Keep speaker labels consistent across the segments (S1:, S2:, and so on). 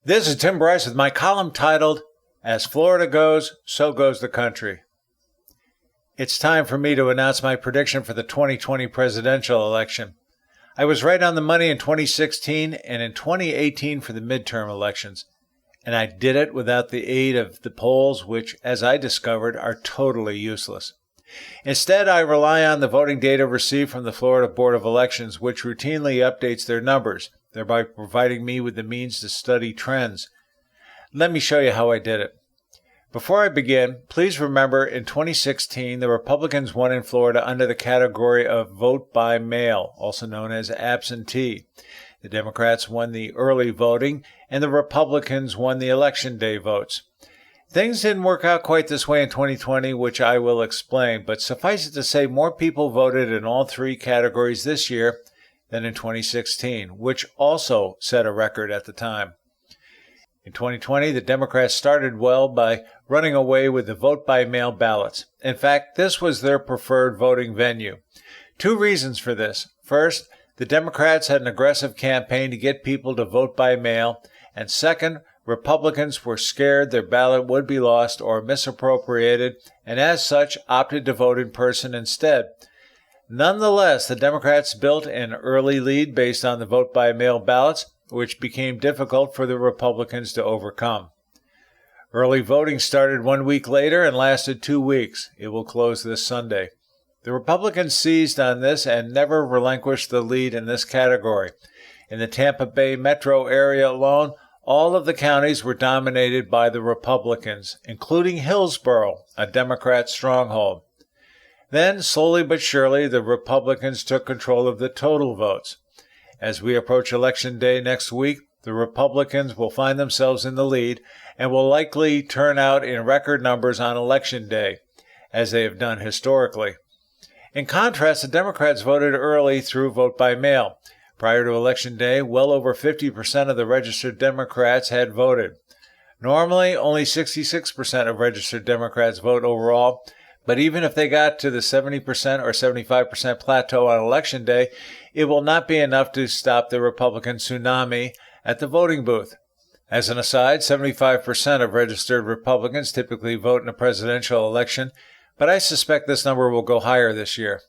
S1: This is Tim Bryce with my column titled, As Florida Goes, So Goes the Country. It's time for me to announce my prediction for the 2020 presidential election. I was right on the money in 2016 and in 2018 for the midterm elections, and I did it without the aid of the polls, which, as I discovered, are totally useless. Instead, I rely on the voting data received from the Florida Board of Elections, which routinely updates their numbers, thereby providing me with the means to study trends. Let me show you how I did it. Before I begin, please remember in 2016, the Republicans won in Florida under the category of vote by mail, also known as absentee. The Democrats won the early voting, and the Republicans won the election day votes. Things didn't work out quite this way in 2020, which I will explain, but suffice it to say more people voted in all three categories this year than in 2016, which also set a record at the time. In 2020, the Democrats started well by running away with the vote-by-mail ballots. In fact, this was their preferred voting venue. Two reasons for this. First, the Democrats had an aggressive campaign to get people to vote by mail, and second, Republicans were scared their ballot would be lost or misappropriated, and as such opted to vote in person instead. Nonetheless, the Democrats built an early lead based on the vote-by-mail ballots, which became difficult for the Republicans to overcome. Early voting started 1 week later and lasted 2 weeks. It will close this Sunday. The Republicans seized on this and never relinquished the lead in this category. In the Tampa Bay metro area alone, all of the counties were dominated by the Republicans, including Hillsborough, a Democrat stronghold. Then, slowly but surely, the Republicans took control of the total votes. As we approach Election Day next week, the Republicans will find themselves in the lead and will likely turn out in record numbers on Election Day, as they have done historically. In contrast, the Democrats voted early through vote by mail. Prior to Election Day, well over 50% of the registered Democrats had voted. Normally, only 66% of registered Democrats vote overall, but even if they got to the 70% or 75% plateau on Election Day, it will not be enough to stop the Republican tsunami at the voting booth. As an aside, 75% of registered Republicans typically vote in a presidential election, but I suspect this number will go higher this year.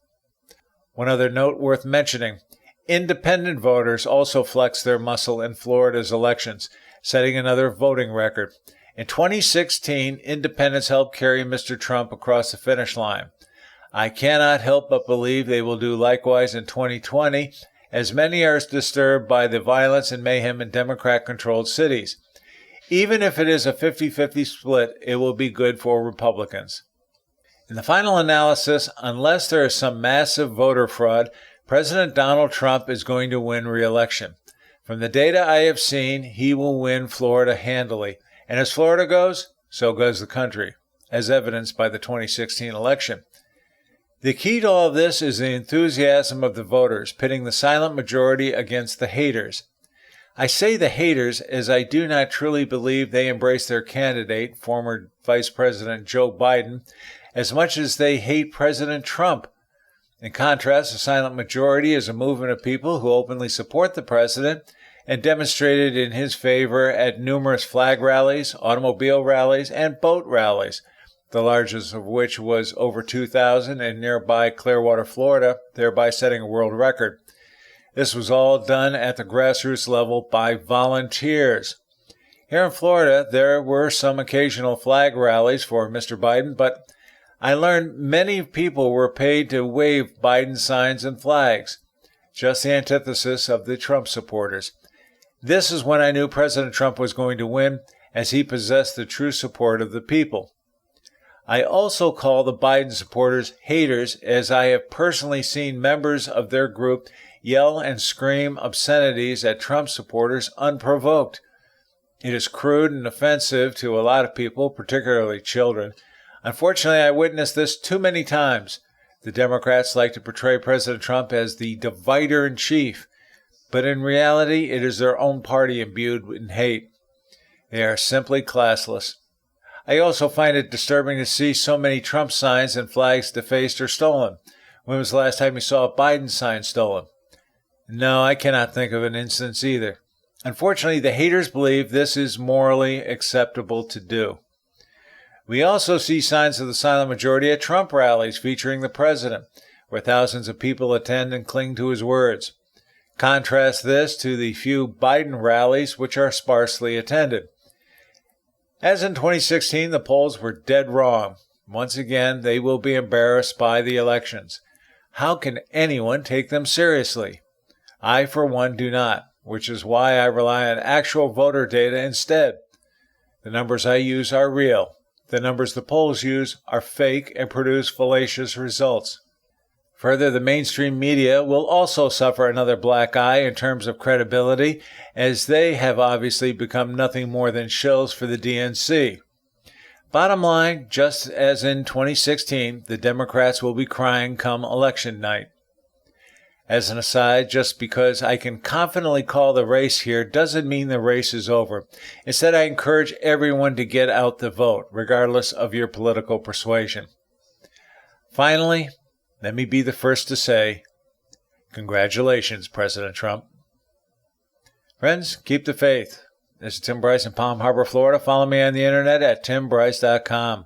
S1: One other note worth mentioning. Independent voters also flexed their muscle in Florida's elections, setting another voting record. In 2016, independents helped carry Mr. Trump across the finish line. I cannot help but believe they will do likewise in 2020, as many are disturbed by the violence and mayhem in Democrat-controlled cities. Even if it is a 50-50 split, it will be good for Republicans. In the final analysis, unless there is some massive voter fraud, President Donald Trump is going to win re-election. From the data I have seen, he will win Florida handily. And as Florida goes, so goes the country, as evidenced by the 2016 election. The key to all of this is the enthusiasm of the voters, pitting the silent majority against the haters. I say the haters as I do not truly believe they embrace their candidate, former Vice President Joe Biden, as much as they hate President Trump. In contrast, the silent majority is a movement of people who openly support the president and demonstrated in his favor at numerous flag rallies, automobile rallies, and boat rallies, the largest of which was over 2,000 in nearby Clearwater, Florida, thereby setting a world record. This was all done at the grassroots level by volunteers. Here in Florida, there were some occasional flag rallies for Mr. Biden, but I learned many people were paid to wave Biden signs and flags, just the antithesis of the Trump supporters. This is when I knew President Trump was going to win, as he possessed the true support of the people. I also call the Biden supporters haters, as I have personally seen members of their group yell and scream obscenities at Trump supporters unprovoked. It is crude and offensive to a lot of people, particularly children. Unfortunately, I witnessed this too many times. The Democrats like to portray President Trump as the divider-in-chief, but in reality, it is their own party imbued in hate. They are simply classless. I also find it disturbing to see so many Trump signs and flags defaced or stolen. When was the last time you saw a Biden sign stolen? No, I cannot think of an instance either. Unfortunately, the haters believe this is morally acceptable to do. We also see signs of the silent majority at Trump rallies featuring the president, where thousands of people attend and cling to his words. Contrast this to the few Biden rallies, which are sparsely attended. As in 2016, the polls were dead wrong. Once again, they will be embarrassed by the elections. How can anyone take them seriously? I, for one, do not, which is why I rely on actual voter data instead. The numbers I use are real. The numbers the polls use are fake and produce fallacious results. Further, the mainstream media will also suffer another black eye in terms of credibility, as they have obviously become nothing more than shills for the DNC. Bottom line, just as in 2016, the Democrats will be crying come election night. As an aside, just because I can confidently call the race here doesn't mean the race is over. Instead, I encourage everyone to get out the vote, regardless of your political persuasion. Finally, let me be the first to say, congratulations, President Trump. Friends, keep the faith. This is Tim Bryce in Palm Harbor, Florida. Follow me on the internet at timbryce.com.